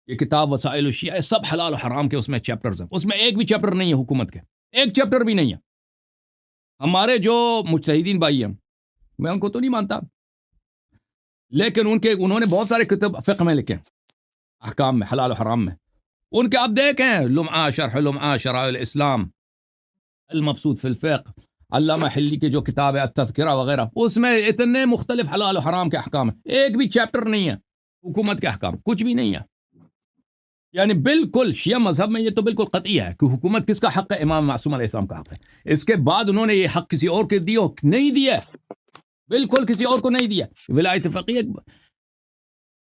یہ کتاب وسائل الشیعہ سب حلال و حرام کے اس میں چیپٹرز ہیں، اس میں ایک بھی چیپٹر نہیں ہے حکومت کے، ایک چیپٹر بھی نہیں ہے۔ ہمارے جو مجتہدین بھائی ہیں، میں ان کو تو نہیں مانتا، لیکن انہوں نے بہت سارے کتاب فقہ میں لکھے ہیں، احکام میں، حلال و حرام میں۔ ان کے آپ دیکھیں، لمعہ شرح لمعہ شرائع الاسلام، المبسوط فی الفقہ، علامہ حلی کی جو کتاب ہے التذکرہ وغیرہ، اس میں اتنے مختلف حلال و حرام کے احکام ہیں، ایک بھی چیپٹر نہیں ہے حکومت کے احکام، کچھ بھی نہیں ہے۔ یعنی بالکل شیعہ مذہب میں یہ تو بالکل قطعی ہے کہ حکومت کس کا حق ہے؟ امام معصوم علیہ السلام کا حق ہے۔ اس کے بعد انہوں نے یہ حق کسی اور کو دیا نہیں دیا، بالکل کسی اور کو نہیں دیا۔ ولایت فقیہ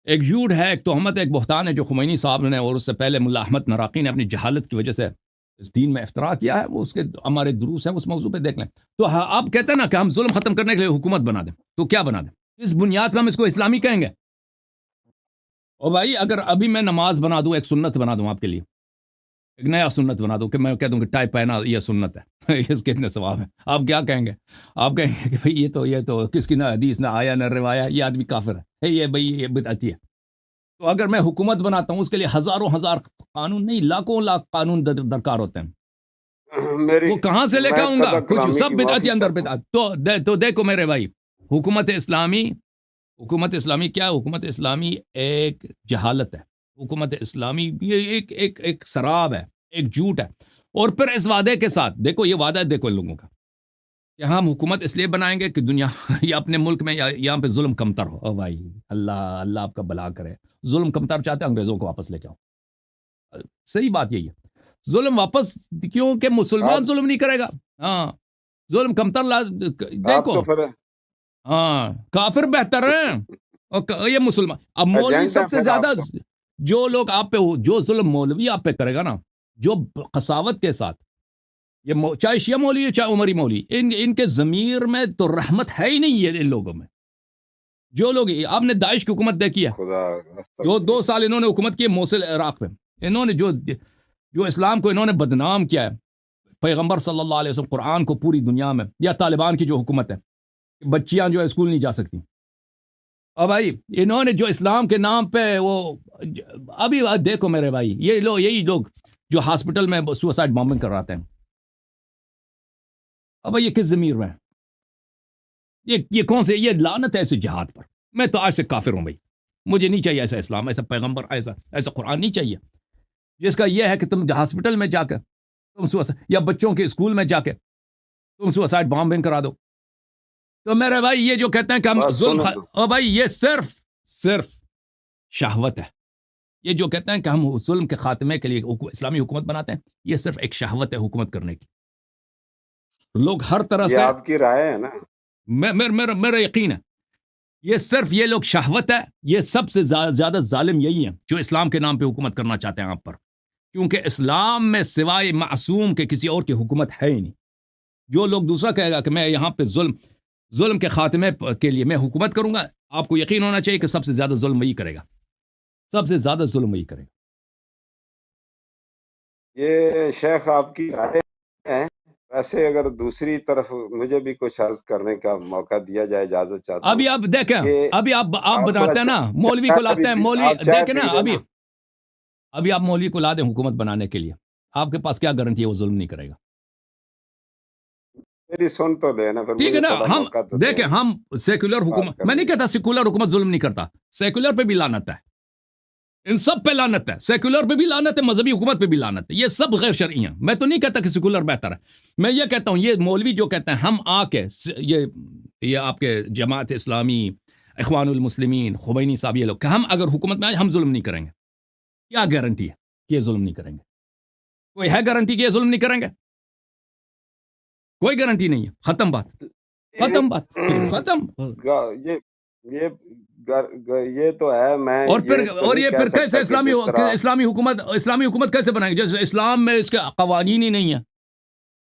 ایک جھوٹ ہے، ایک تہمت ہے، ایک بہتان ہے جو خمینی صاحب نے اور اس سے پہلے ملا احمد نراقی نے اپنی جہالت کی وجہ سے اس دین میں افتراء کیا ہے۔ وہ اس کے ہمارے دروس ہیں، اس موضوع پہ دیکھ لیں۔ تو آپ کہتے ہیں نا کہ ہم ظلم ختم کرنے کے لیے حکومت بنا دیں، تو کیا بنا دیں؟ اس بنیاد پہ ہم اس کو اسلامی کہیں گے؟ اور بھائی اگر ابھی میں نماز بنا دوں، ایک سنت بنا دوں آپ کے لیے، ایک نیا سنت بنا دوں کہ میں کہہ دوں کہ ٹائی پہنا یہ سنت ہے، اس کے اتنے ثواب ہے، آپ کیا کہیں گے؟ آپ کہیں گے کہ بھئی یہ تو کس کی نہ حدیث نہ آیا نہ روایا، یہ آدمی کافر ہے، یہ بدعتی ہے۔ تو اگر میں حکومت بناتا ہوں، اس کے لیے ہزاروں ہزار قانون نہیں، لاکھوں لاکھ قانون درکار ہوتے ہیں، وہ کہاں سے لے کے آؤں گا؟ کچھ سب بدعتی اندر بدعت۔ تو دیکھو میرے بھائی، حکومت اسلامی کیا ہے؟ حکومت اسلامی ایک جہالت ہے، حکومت اسلامی یہ ایک سراب ہے، ایک جھوٹ ہے۔ اور پھر اس وعدے کے ساتھ، دیکھو یہ وعدہ ہے، دیکھو ان لوگوں کا کہ ہم حکومت اس لیے بنائیں گے کہ دنیا یا اپنے ملک میں یا یہاں پہ ظلم کمتر ہو۔ او بھائی اللہ آپ کا بھلا کرے، ظلم کمتر چاہتے ہیں انگریزوں کو واپس لے کے آؤ۔ صحیح بات یہی ہے، ظلم واپس، کیونکہ مسلمان ظلم نہیں کرے گا۔ ہاں، ظلم کمتر دیکھو، ہاں کافر بہتر ہیں اور یہ مسلمان۔ اب مولوی سب سے زیادہ جو لوگ آپ پہ جو ظلم مولوی آپ پہ کرے گا نا، جو قساوت کے ساتھ، یہ چاہے شیعہ مولوی ہے چاہے عمری مولوی، ان کے ضمیر میں تو رحمت ہے ہی نہیں ہے۔ ان لوگوں میں جو لوگ، آپ نے داعش کی حکومت دیکھی ہے، جو 2 سال انہوں نے حکومت کی موصل عراق میں، انہوں نے جو اسلام کو انہوں نے بدنام کیا ہے، پیغمبر صلی اللہ علیہ وسلم، قرآن کو پوری دنیا میں، یا طالبان کی جو حکومت ہے، بچیاں جو ہے اسکول نہیں جا سکتی۔ اور بھائی انہوں نے جو اسلام کے نام پہ وہ ابھی دیکھو میرے بھائی، یہی لوگ جو ہاسپٹل میں سوسائڈ بامبنگ کرواتے ہیں، اب یہ کس ضمیر میں ہے؟ یہ کون سے، یہ لعنت ہے ایسے جہاد پر۔ میں تو آج سے کافر ہوں بھائی، مجھے نہیں چاہیے ایسا اسلام، ایسا پیغمبر، ایسا قرآن نہیں چاہیے جس کا یہ ہے کہ تم ہاسپٹل میں جا کر یا بچوں کے اسکول میں جا کے تم سوسائڈ بامبنگ کرا دو۔ تو میرے بھائی یہ جو کہتے ہیں کہ ہم ظلم، اور بھائی یہ صرف شہوت ہے۔ یہ جو کہتے ہیں کہ ہم ظلم کے خاتمے کے لیے اسلامی حکومت بناتے ہیں، یہ صرف ایک شہوت ہے حکومت کرنے کی۔ لوگ ہر طرح سے، آپ کی رائے ہے نا، میرا یقین ہے، یہ صرف یہ لوگ شہوت ہے، یہ سب سے زیادہ ظالم یہی ہیں جو اسلام کے نام پہ حکومت کرنا چاہتے ہیں آپ پر، کیونکہ اسلام میں سوائے معصوم کے کسی اور کی حکومت ہے ہی نہیں۔ جو لوگ دوسرا کہے گا کہ میں یہاں پہ ظلم کے خاتمے کے لیے میں حکومت کروں گا، آپ کو یقین ہونا چاہیے کہ سب سے زیادہ ظلم وہی کرے گا، سب سے زیادہ ظلم وہی کرے گا۔ یہ شیخ آپ کی رائے ہے۔ ویسے اگر دوسری طرف مجھے بھی کچھ عرض کرنے کا موقع دیا جائے، اجازت چاہتا ہوں۔ ابھی آپ دیکھیں، ابھی آپ بتاتے ہیں نا، مولوی کو لاتے ہیں، مولوی دیکھیں نا، ابھی آپ مولوی کو لا دیں حکومت بنانے کے لیے، آپ کے پاس کیا گارنٹی ہے وہ ظلم نہیں کرے گا؟ میری سن تو لینا، ٹھیک ہے نا، ہم دیکھیں، ہم سیکولر حکومت، میں نہیں کہتا سیکولر حکومت ظلم نہیں کرتا، سیکولر پہ بھی لعنت ہے، ان سب پہ لعنت ہے، سیکولر پہ بھی لعنت ہے، مذہبی حکومت پہ بھی لعنت ہے، یہ سب غیر شرعی ہیں۔ میں تو نہیں کہتا کہ سیکولر بہتر ہے، میں یہ کہتا ہوں، یہ مولوی جو کہتے ہیں ہم آ کے یہ آپ کے جماعت اسلامی، اخوان المسلمین، خمینی صاحب، یہ لوگ کہ ہم اگر حکومت میں آئے ہم ظلم نہیں کریں گے، کیا گارنٹی ہے کہ یہ ظلم نہیں کریں گے؟ کوئی ہے گارنٹی کہ یہ ظلم نہیں کریں گے؟ کوئی گارنٹی نہیں ہے، ختم بات، ختم بات، ختم۔ یہ تو ہے، میں اور پھر کیسے اسلامی حکومت کیسے بنائیں گے؟ جیسے اسلام میں اس کے قوانین ہی نہیں ہیں،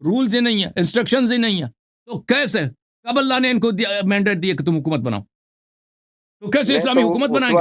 رولز ہی نہیں ہیں، انسٹرکشنز ہی نہیں ہیں، تو کیسے؟ کب اللہ نے ان کو مینڈیٹ دیا کہ تم حکومت بناؤ؟ تو کیسے اسلامی حکومت بنائیں گے؟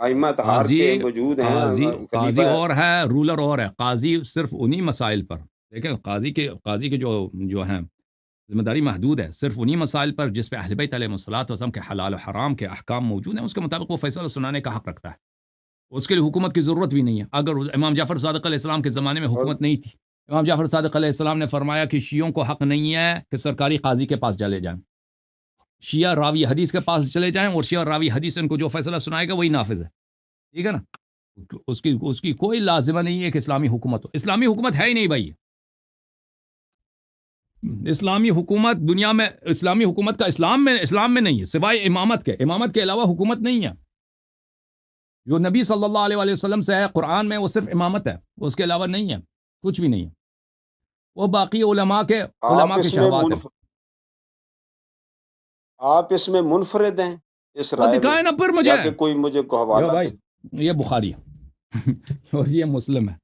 ائمہ طہار قاضی کے موجود ہیں، قاضی قاضی خلیفہ اور ہے، رولر اور ہے۔ قاضی صرف انہی مسائل پر، دیکھیں قاضی کے جو ہیں ذمہ داری محدود ہے، صرف انہی مسائل پر جس پہ اہل بیت علیہ الصلوۃ والسلام کے حلال و حرام کے احکام موجود ہیں، اس کے مطابق وہ فیصلہ سنانے کا حق رکھتا ہے۔ اس کے لیے حکومت کی ضرورت بھی نہیں ہے۔ اگر امام جعفر صادق علیہ السلام کے زمانے میں اور حکومت نہیں تھی، امام جعفر صادق علیہ السلام نے فرمایا کہ شیعوں کو حق نہیں ہے کہ سرکاری قاضی کے پاس چلے جائیں، شیعہ راوی حدیث کے پاس چلے جائیں، اور شیعہ راوی حدیث ان کو جو فیصلہ سنائے گا وہی نافذ ہے، ٹھیک ہے نا؟ اس کی کوئی لازمہ نہیں ہے کہ اسلامی حکومت ہو۔ اسلامی حکومت ہے ہی نہیں بھائی۔ اسلامی حکومت دنیا میں، اسلامی حکومت کا اسلام میں نہیں ہے، سوائے امامت کے علاوہ حکومت نہیں ہے۔ جو نبی صلی اللہ علیہ وآلہ وسلم سے ہے قرآن میں، وہ صرف امامت ہے، اس کے علاوہ نہیں ہے، کچھ بھی نہیں ہے۔ وہ باقی علماء آپ کے اس میں شہوات ہیں۔ آپ اس میں منفرد ہیں اس وہ رائے میں، دکھائے نا پھر مجھے، یا کہ کوئی مجھے کو یہ حوالہ بھائی دے؟ یہ بخاری ہے اور یہ مسلم ہے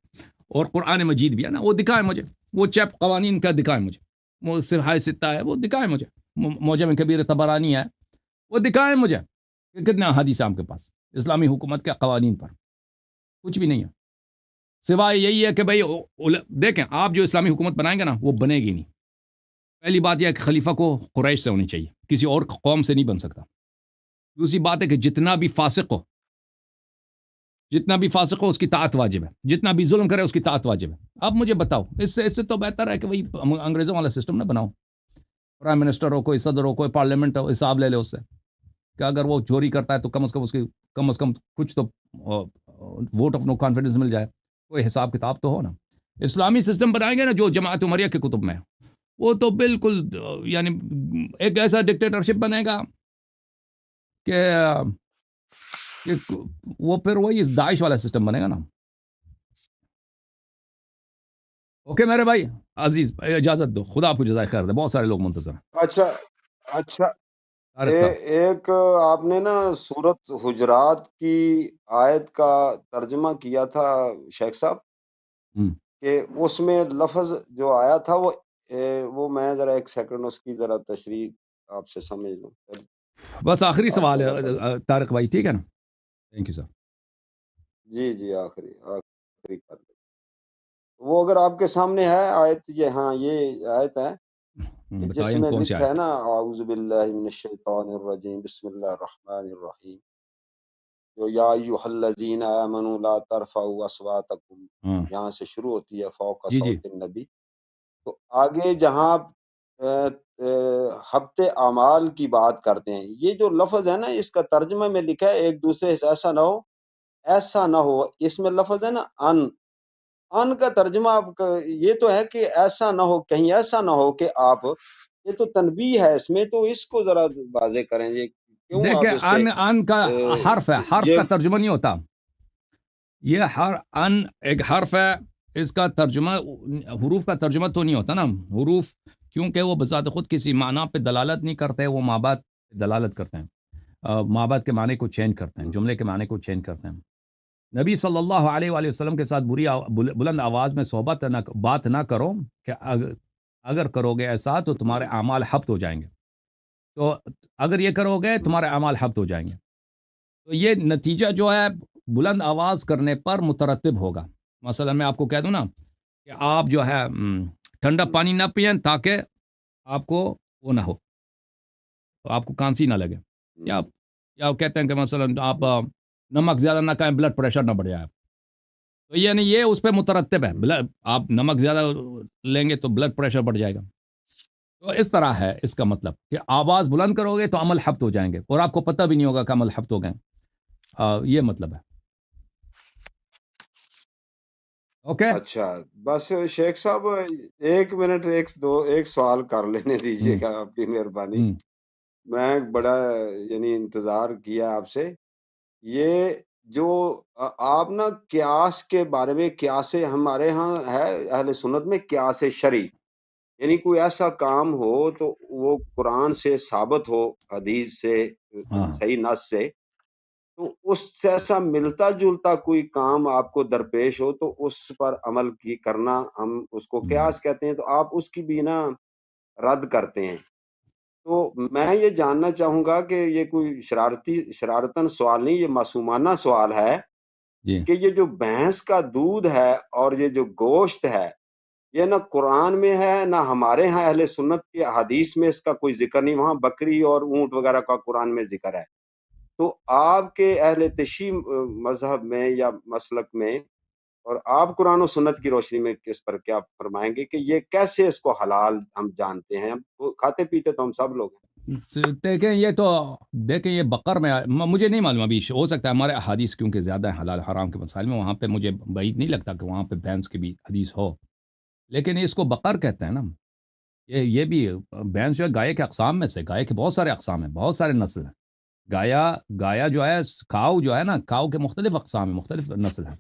اور قرآن مجید بھی ہے نا، وہ دکھائے مجھے، وہ چیپ قوانین کا دکھائے مجھے، وہ صحیح ستہ ہے وہ دکھائے مجھے، معجم کبیر طبرانی ہے وہ دکھائے مجھے کہ کتنے احادیث ہیں آپ کے پاس اسلامی حکومت کے قوانین پر۔ کچھ بھی نہیں ہے، سوائے یہی ہے کہ بھائی دیکھیں، آپ جو اسلامی حکومت بنائیں گے نا وہ بنے گی نہیں۔ پہلی بات یہ ہے کہ خلیفہ کو قریش سے ہونی چاہیے، کسی اور قوم سے نہیں بن سکتا۔ دوسری بات ہے کہ جتنا بھی فاسق ہو اس کی طاعت واجب ہے، جتنا بھی ظلم کرے اس کی طاعت واجب ہے۔ اب مجھے بتاؤ، اس سے تو بہتر ہے کہ وہی انگریزوں والا سسٹم نہ بناؤ، پرائم منسٹر ہو، کوئی صدر ہو، کوئی پارلیمنٹ ہو، حساب لے لے اس سے کہ اگر وہ چوری کرتا ہے تو کم از کم کچھ تو ووٹ آف نو کانفیڈنس مل جائے، کوئی حساب کتاب تو ہو نا۔ اسلامی سسٹم بنائیں گے نا جو جماعت عمریہ کے کتب میں ہے، وہ تو بالکل یعنی ایک ایسا ڈکٹیٹرشپ بنے گا کہ وہ پھر وہی داعش والا سسٹم بنے گا نا۔ اوکے میرے بھائی عزیز، اجازت دو، خدا آپ کو جزائے خیر دے، بہت سارے لوگ منتظر ہیں۔ اچھا اچھا، طارق صاحب، ایک آپ نے نا سورت حجرات کی آیت کا ترجمہ کیا تھا شیخ صاحب، کہ اس میں لفظ جو آیا تھا وہ میں ذرا ایک سیکنڈ اس کی ذرا تشریح آپ سے سمجھ لوں، بس آخری آپ سوال بتا دیں۔ ہے طارق بھائی، ٹھیک ہے نا؟ Thank you sir. جی جی، آخری کر لیں وہ، اگر آپ کے سامنے ہے آیت، یہ آیت ہے کہ جس بتائیں میں کون سی لکھا ہے آیت نا، اعوذ باللہ من الشیطان الرجیم، بسم اللہ الرحمن الرحیم، جو یا ایھا الذین آمنوا لا ترفعوا اصواتکم، ہاں یہاں سے شروع ہوتی ہے فوق جی جی صوت النبی، تو آگے جہاں حبط اعمال کی بات کرتے ہیں، یہ جو لفظ ہے نا اس کا ترجمہ میں لکھا ہے ایک دوسرے سے ایسا نہ ہو، اس میں لفظ ہے نا ان کا ترجمہ یہ تو ہے کہ ایسا نہ ہو، کہیں ایسا نہ ہو کہ آپ، یہ تو تنبیہ ہے اس میں، تو اس کو ذرا واضح کریں، یہ کیوں دیکھیں، آپ اس سے ان کا حرف ہے، حرف یہ کا ترجمہ نہیں ہوتا یہ ان ایک حرف ہے، اس کا ترجمہ حروف کا ترجمہ تو نہیں ہوتا نا، حروف کیونکہ وہ بذات خود کسی معنی پہ دلالت نہیں کرتے، وہ مابعد پہ دلالت کرتے ہیں، مابعد کے معنی کو چینج کرتے ہیں، جملے کے معنی کو چینج کرتے ہیں۔ نبی صلی اللہ علیہ وآلہ وسلم کے ساتھ بلند آواز میں بات نہ کرو کہ اگر کرو گے ایسا تو تمہارے اعمال حبط ہو جائیں گے، تو اگر یہ کرو گے تمہارے اعمال حبط ہو جائیں گے، تو یہ نتیجہ جو ہے بلند آواز کرنے پر مترتب ہوگا۔ مثلا میں آپ کو کہہ دوں نا کہ آپ جو ہے ٹھنڈا پانی نہ پئیں تاکہ آپ کو وہ نہ ہو، تو آپ کو کھانسی نہ لگے، یا کہتے ہیں کہ مثلا آپ نمک زیادہ نہ کھائیں، بلڈ پریشر نہ بڑھ جائے، تو یعنی یہ اس پہ مترتب ہے، آپ نمک زیادہ لیں گے تو بلڈ پریشر بڑھ جائے گا، تو اس طرح ہے اس کا مطلب کہ آواز بلند کرو گے تو عمل حبط ہو جائیں گے اور آپ کو پتہ بھی نہیں ہوگا کہ عمل حبط ہو گئے، یہ مطلب ہے۔ اوکے اچھا، بس شیخ صاحب ایک منٹ، ایک سوال کر لینے دیجیے گا، آپ کی مہربانی، میں بڑا یعنی انتظار کیا آپ سے، یہ جو آپ نا قیاس کے بارے میں، قیاس ہمارے ہاں ہے اہل سنت میں قیاس شرعی، یعنی کوئی ایسا کام ہو تو وہ قرآن سے ثابت ہو، حدیث سے، ہاں صحیح نص سے، تو اس سے ایسا ملتا جلتا کوئی کام آپ کو درپیش ہو تو اس پر عمل کرنا، ہم اس کو قیاس کہتے ہیں، تو آپ اس کی بھی نا رد کرتے ہیں، تو میں یہ جاننا چاہوں گا کہ یہ کوئی شرارتاً سوال نہیں، یہ معصومانہ سوال ہے جی کہ یہ جو بھینس کا دودھ ہے اور یہ جو گوشت ہے، یہ نہ قرآن میں ہے نہ ہمارے ہاں اہل سنت کی حدیث میں اس کا کوئی ذکر نہیں، وہاں بکری اور اونٹ وغیرہ کا قرآن میں ذکر ہے۔ تو آپ کے اہل تشیع مذہب میں یا مسلک میں، اور آپ قرآن و سنت کی روشنی میں اس پر کیا فرمائیں گے کہ یہ کیسے اس کو حلال ہم جانتے ہیں؟ کھاتے پیتے تو ہم سب لوگ ہیں۔ دیکھیں یہ تو دیکھیں یہ بقر میں مجھے نہیں معلوم ابھی ہو سکتا ہے ہمارے احادیث کیونکہ زیادہ ہیں حلال حرام کے مسائل میں، وہاں پہ مجھے بعید نہیں لگتا کہ وہاں پہ بھینس کی بھی حدیث ہو، لیکن اس کو بقر کہتے ہیں نا۔ یہ بھی بھینس جو ہے گائے کے اقسام میں سے، گائے کے بہت سارے اقسام ہیں، بہت سارے نسل ہیں۔ گایا جو ہے کاؤ جو ہے نا، کاؤ کے مختلف اقسام ہیں، مختلف نسل ہیں۔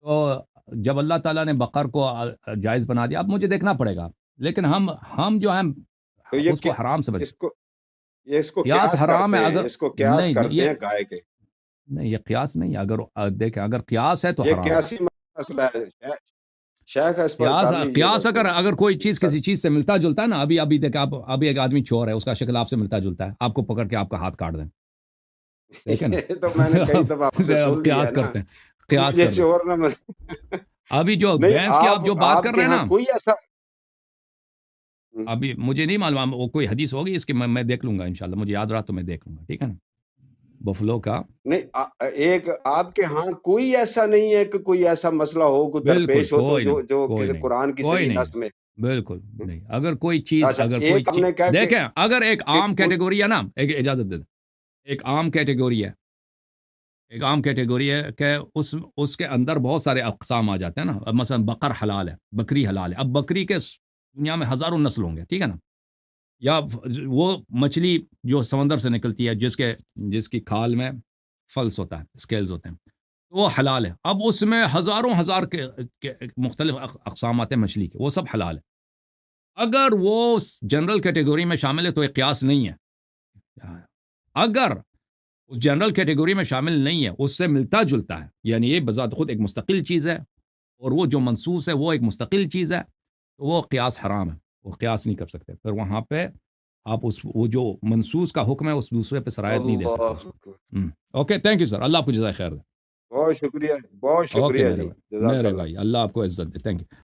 تو جب اللہ تعالیٰ نے بقر کو جائز بنا دیا، اب مجھے دیکھنا پڑے گا، لیکن ہم جو ہیں تو یہ اس کو حرام سے اس کو یہ اس کو قیاس قیاس حرام ہے کرتے ہیں، اگر اس کو قیاس نہیں کرتے یہ ہیں گائے کے۔ نہیں یہ قیاس نہیں ہے، اگر دیکھیں اگر قیاس ہے تو یہ حرام ہے۔ قیاسی مسئلہ ہے، شیخ اس پر قیاس کر لیجئے گا قیاس تو اگر کوئی چیز کسی چیز سے ملتا جلتا ہے نا، ابھی دیکھ آپ ابھی ایک آدمی چور ہے، اس کا شکل آپ سے ملتا جلتا ہے، آپ کو پکڑ کے آپ کا ہاتھ کاٹ دیں، ٹھیک ہے نا؟ یہ تو میں نے کئی دفعہ آپ سے اب سن لیا ہے قیاس نا، کرتے ہیں، تو قیاس مجھے کر لیں۔ چور نہ ابھی جو نہیں، بھینس کی آپ جو بات آپ کر کے رہے ہیں ہاں نا، کوئی ایسا ابھی مجھے نہیں معلوم وہ کوئی حدیث ہوگی اس کی، میں دیکھ لوں گا انشاءاللہ، مجھے یاد رہا تو میں دیکھ لوں گا، ٹھیک ہے نا؟ بفلو کا نہیں، ایک آپ کے ہاں کوئی ایسا نہیں ہے کہ کوئی ایسا مسئلہ ہو، کوئی بالکل درپیش ہو تو جو کوئی کسی نہیں قرآن کی کوئی صحیح نہیں نص میں۔ بالکل نہیں، اگر کوئی چیز اچھا، ایک ہم نے کہا دیکھیں اگر ایک کہ عام کیٹیگوری ہے نا، ایک اجازت دے دیں، ایک عام کیٹیگوری ہے، ایک عام کیٹیگوری ہے کہ اس کے اندر بہت سارے اقسام آ جاتے ہیں نا، اب مثلا بقر حلال ہے، بکری حلال ہے، اب بکری کے دنیا میں ہزاروں نسل ہوں گے، ٹھیک ہے نا؟ یا وہ مچھلی جو سمندر سے نکلتی ہے جس کی کھال میں فلس ہوتا ہے، اسکیلز ہوتے ہیں، وہ حلال ہے۔ اب اس میں ہزاروں ہزار کے مختلف اقسام آتے ہیں مچھلی کے، وہ سب حلال ہے۔ اگر وہ جنرل کیٹیگوری میں شامل ہے تو ایک قیاس نہیں ہے۔ اگر اس جنرل کیٹیگوری میں شامل نہیں ہے، اس سے ملتا جلتا ہے، یعنی یہ بذات خود ایک مستقل چیز ہے، اور وہ جو منصوص ہے وہ ایک مستقل چیز ہے، تو وہ قیاس حرام ہے، وہ قیاس نہیں کر سکتے۔ پھر وہاں پہ آپ وہ جو منصوص کا حکم ہے اس دوسرے پہ سرایت نہیں دے سکتے اللہ اس کو۔ اکبر، اوکے، تھینک یو سر، اللہ آپ کو جزائے خیر دے۔ بہت شکریہ، بہت اوکے شکریہ میرے جی، بھائی، جزاک میرے اللہ۔ بھائی، اللہ آپ کو عزت دے، تھینک یو۔